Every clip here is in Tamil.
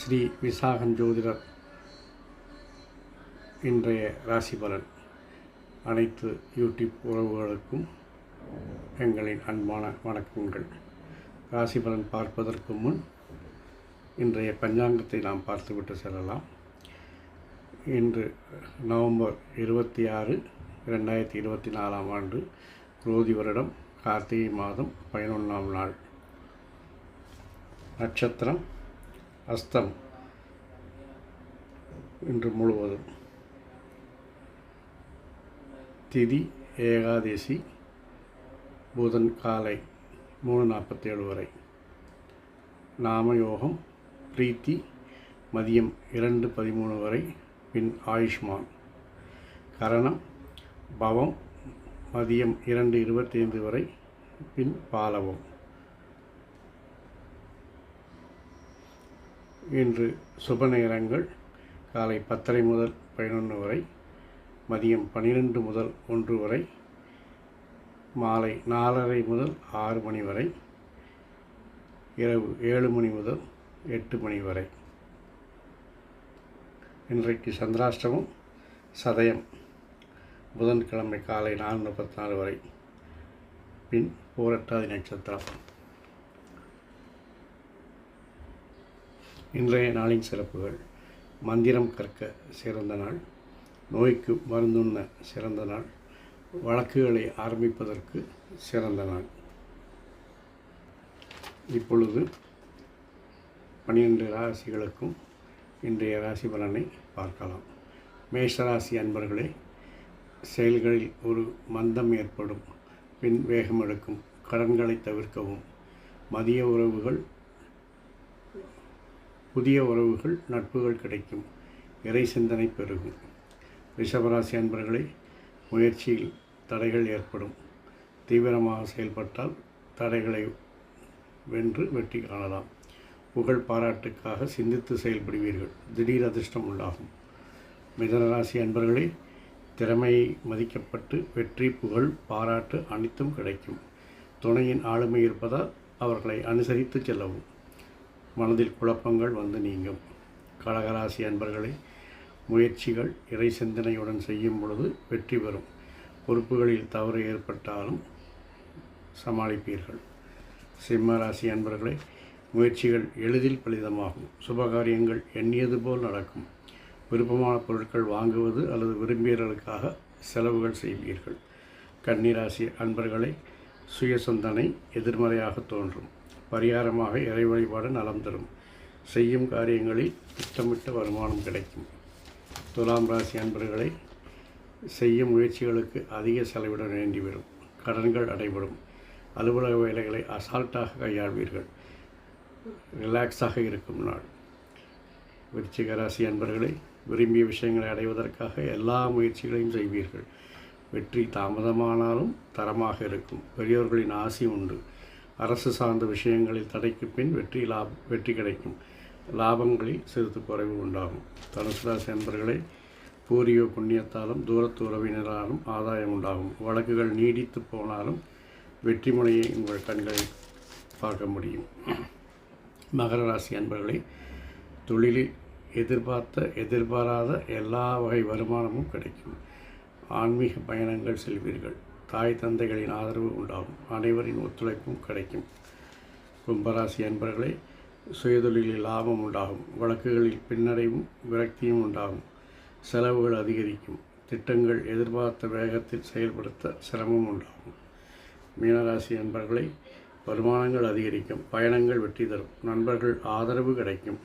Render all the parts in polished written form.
ஸ்ரீ விசாகன் ஜோதிடர் இன்றைய ராசி பலன் அனைத்து யூடியூப் உறவுகளுக்கும் எங்களின் அன்பான வணக்கங்கள். ராசி பலன் பார்ப்பதற்கு முன் இன்றைய பஞ்சாங்கத்தை நாம் பார்த்துவிட்டு செல்லலாம். இன்று நவம்பர் 26, 2024 குரோதி வருடம் கார்த்திகை மாதம் 11ஆம் நாள். நட்சத்திரம் அஸ்தம் இன்று முழுவதும். திதி ஏகாதசி, புதன் காலை 3:47 வரை. நாமயோகம் பிரீத்தி மதியம் 2:13 வரை, பின் ஆயுஷ்மான். கரணம் பவம் மதியம் 2:25 வரை, பின் பாலவம். இன்று சுப நேரங்கள் காலை 10:30 முதல் 11 வரை, மதியம் 12 முதல் 1 வரை, மாலை 4:30 முதல் 6 மணி வரை, இரவு 7 மணி முதல் 8 மணி வரை. இன்றைக்கு சந்திராஷ்டமம் சதயம், புதன்கிழமை காலை 4:34 வரை, பின் பூரட்டாதி நட்சத்திரம். இன்றைய நாளின் சிறப்புகள்: மந்திரம் கற்க சிறந்த நாள், நோய்க்கு மருந்துண்ண சிறந்த நாள், வழக்குகளை ஆரம்பிப்பதற்கு சிறந்த நாள். இப்பொழுது 12 ராசிகளுக்கும் இன்றைய ராசி பலனை பார்க்கலாம். மேஷராசி அன்பர்களே, செயல்களில் ஒரு மந்தம் ஏற்படும், பின் வேகம் எடுக்கும். கடன்களை தவிர்க்கவும். மதிய உறவுகள், புதிய உறவுகள், நட்புகள் கிடைக்கும். இறை சிந்தனை பெருகும். ரிஷபராசி அன்பர்களே, முயற்சியில் தடைகள் ஏற்படும். தீவிரமாக செயல்பட்டால் தடைகளை வென்று வெற்றி காணலாம். புகழ் பாராட்டுக்காக சிந்தித்து செயல்படுவீர்கள். திடீர் அதிர்ஷ்டம் உண்டாகும். மிதனராசி அன்பர்களே, திறமையை மதிக்கப்பட்டு வெற்றி, புகழ், பாராட்டு அனைத்தும் கிடைக்கும். துணையின் ஆளுமை இருப்பதால் அவர்களை அனுசரித்து செல்லவும். மனதில் குழப்பங்கள் வந்து நீங்கும். கடகராசி அன்பர்களே, முயற்சிகள் இறை சிந்தனையுடன் செய்யும் பொழுது வெற்றி பெறும். பொறுப்புகளில் தவறு ஏற்பட்டாலும் சமாளிப்பீர்கள். சிம்மராசி அன்பர்களே, முயற்சிகள் எளிதில் பலிதமாகும். சுபகாரியங்கள் எண்ணியது போல் நடக்கும். விருப்பமான பொருட்கள் வாங்குவது அல்லது விரும்பியவர்களுக்காக செலவுகள் செய்வீர்கள். கன்னிராசி அன்பர்களே, சுய சிந்தனை எதிர்மறையாக தோன்றும். பரிகாரமாக இறை வழிபாடு நலம் தரும். செய்யும் காரியங்களில் திட்டமிட்ட வருமானம் கிடைக்கும். துலாம் ராசி அன்பர்களை, செய்யும் முயற்சிகளுக்கு அதிக செலவிட வேண்டிவரும். கடன்கள் அடைபடும். அலுவலக வேலைகளை அசால்ட்டாக கையாள்வீர்கள். ரிலாக்ஸாக இருக்கும் நாள். விருச்சிக ராசி அன்பர்களை, விரும்பிய விஷயங்களை அடைவதற்காக எல்லா முயற்சிகளையும் செய்வீர்கள். வெற்றி தாமதமானாலும் தரமாக இருக்கும். பெரியோர்களின் ஆசி உண்டு. அரசு சார்ந்த விஷயங்களில் தடைக்கு பின் வெற்றி கிடைக்கும். லாபங்களில் சிறிது குறைவு உண்டாகும். தனுசு ராசி அன்பர்களே, பூர்வீக புண்ணியத்தாலும் தூரத்து உறவினராலும் ஆதாயம் உண்டாகும். வழக்குகள் நீடித்து போனாலும் வெற்றி முனையை உங்கள் கண்களில் பார்க்க முடியும். மகர ராசி அன்பர்களே, தொழிலில் எதிர்பாராத எல்லா வகை வருமானமும் கிடைக்கும். ஆன்மீக பயணங்கள் செல்வீர்கள். தாய் தந்தைகளின் ஆதரவு உண்டாகும். அனைவரின் ஒத்துழைப்பும் கிடைக்கும். கும்பராசி அன்பர்களே, சுயதொழிலில் லாபம் உண்டாகும். வழக்குகளில் பின்னடைவும் விரக்தியும் உண்டாகும். செலவுகள் அதிகரிக்கும். திட்டங்கள் எதிர்பார்த்த வேகத்தில் செயல்படுத்த சிரமம் உண்டாகும். மீனராசி அன்பர்களை, வருமானங்கள் அதிகரிக்கும். பயணங்கள் வெற்றி தரும். நண்பர்கள் ஆதரவு கிடைக்கும்.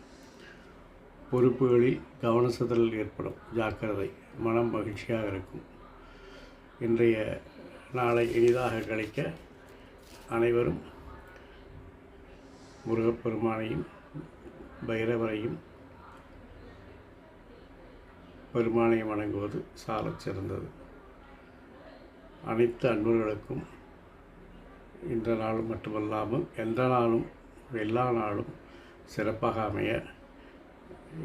பொறுப்புகளில் கவனச்சிதறல் ஏற்படும். ஜாக்கிரதை. மனம் மகிழ்ச்சியாக இருக்கும். இன்றைய நாளை எளிதாக கழிக்க அனைவரும் முருகப்பெருமானையும் பைரவரையும் பெருமானையும் வணங்குவது சாலச் சிறந்தது. அனைத்து அன்பர்களுக்கும் இந்த நாளும் மட்டுமல்லாமல் எந்த நாளும் எல்லா நாளும் சிறப்பாக அமைய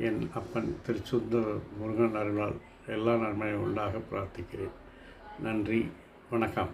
என் அப்பன் திருச்சுந்தர் முருகன் அருளால் எல்லா நன்மையும் உண்டாக பிரார்த்திக்கிறேன். நன்றி, வணக்கம்.